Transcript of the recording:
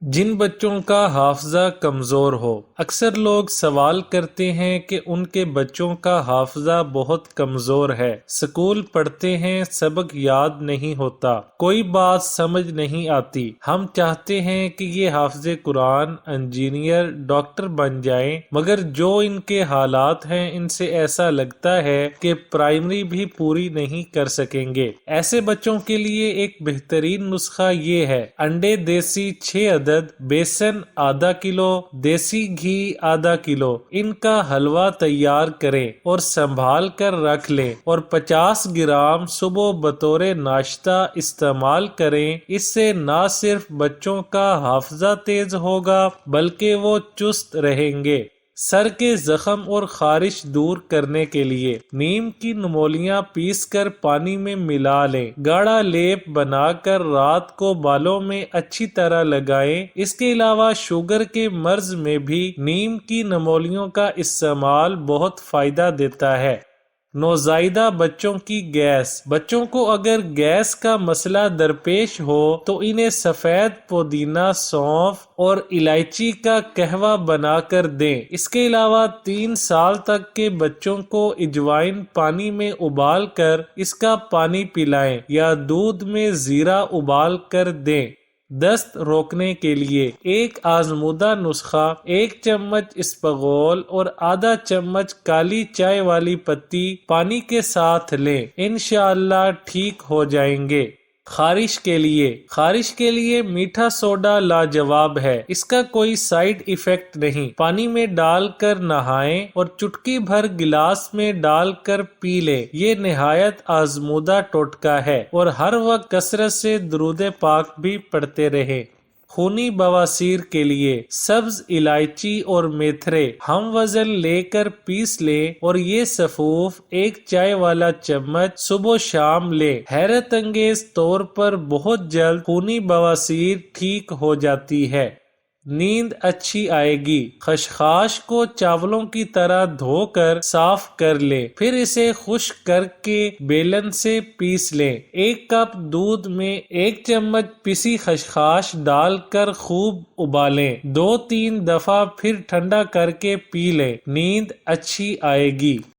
جن بچوں کا حافظہ کمزور ہو، اکثر لوگ سوال کرتے ہیں کہ ان کے بچوں کا حافظہ بہت کمزور ہے، سکول پڑھتے ہیں سبق یاد نہیں ہوتا، کوئی بات سمجھ نہیں آتی، ہم چاہتے ہیں کہ یہ حافظ قرآن، انجینئر، ڈاکٹر بن جائیں، مگر جو ان کے حالات ہیں ان سے ایسا لگتا ہے کہ پرائمری بھی پوری نہیں کر سکیں گے۔ ایسے بچوں کے لیے ایک بہترین نسخہ یہ ہے: انڈے دیسی 6 عدد، بیسن آدھا کلو، دیسی گھی آدھا کلو، ان کا حلوہ تیار کریں اور سنبھال کر رکھ لیں اور 50 گرام صبح بطور ناشتہ استعمال کریں۔ اس سے نہ صرف بچوں کا حافظہ تیز ہوگا بلکہ وہ چست رہیں گے۔ سر کے زخم اور خارش دور کرنے کے لیے نیم کی نمولیاں پیس کر پانی میں ملا لیں، گاڑھا لیپ بنا کر رات کو بالوں میں اچھی طرح لگائیں۔ اس کے علاوہ شوگر کے مرض میں بھی نیم کی نمولیوں کا استعمال بہت فائدہ دیتا ہے۔ نوزائیدہ بچوں کی گیس: بچوں کو اگر گیس کا مسئلہ درپیش ہو تو انہیں سفید پودینہ، سونف اور الائچی کا قہوہ بنا کر دیں۔ اس کے علاوہ 3 سال تک کے بچوں کو اجوائن پانی میں ابال کر اس کا پانی پلائیں یا دودھ میں زیرہ ابال کر دیں۔ دست روکنے کے لیے ایک آزمودہ نسخہ: 1 چمچ اسپغول اور آدھا چمچ کالی چائے والی پتی پانی کے ساتھ لیں، انشاءاللہ ٹھیک ہو جائیں گے۔ خارش کے لیے میٹھا سوڈا لاجواب ہے، اس کا کوئی سائیڈ ایفیکٹ نہیں۔ پانی میں ڈال کر نہائیں اور چٹکی بھر گلاس میں ڈال کر پی لیں۔ یہ نہایت آزمودہ ٹوٹکا ہے اور ہر وقت کثرت سے درود پاک بھی پڑھتے رہیں۔ خونی بواسیر کے لیے سبز الائچی اور میتھرے ہم وزن لے کر پیس لیں اور یہ سفوف 1 چائے والا چمچ صبح و شام لیں۔ حیرت انگیز طور پر بہت جلد خونی بواسیر ٹھیک ہو جاتی ہے۔ نیند اچھی آئے گی: خشخاش کو چاولوں کی طرح دھو کر صاف کر لیں، پھر اسے خشک کر کے بیلن سے پیس لیں۔ 1 کپ دودھ میں 1 چمچ پسی خشخاش ڈال کر خوب ابالیں، 2-3 دفعہ، پھر ٹھنڈا کر کے پی لیں۔ نیند اچھی آئے گی۔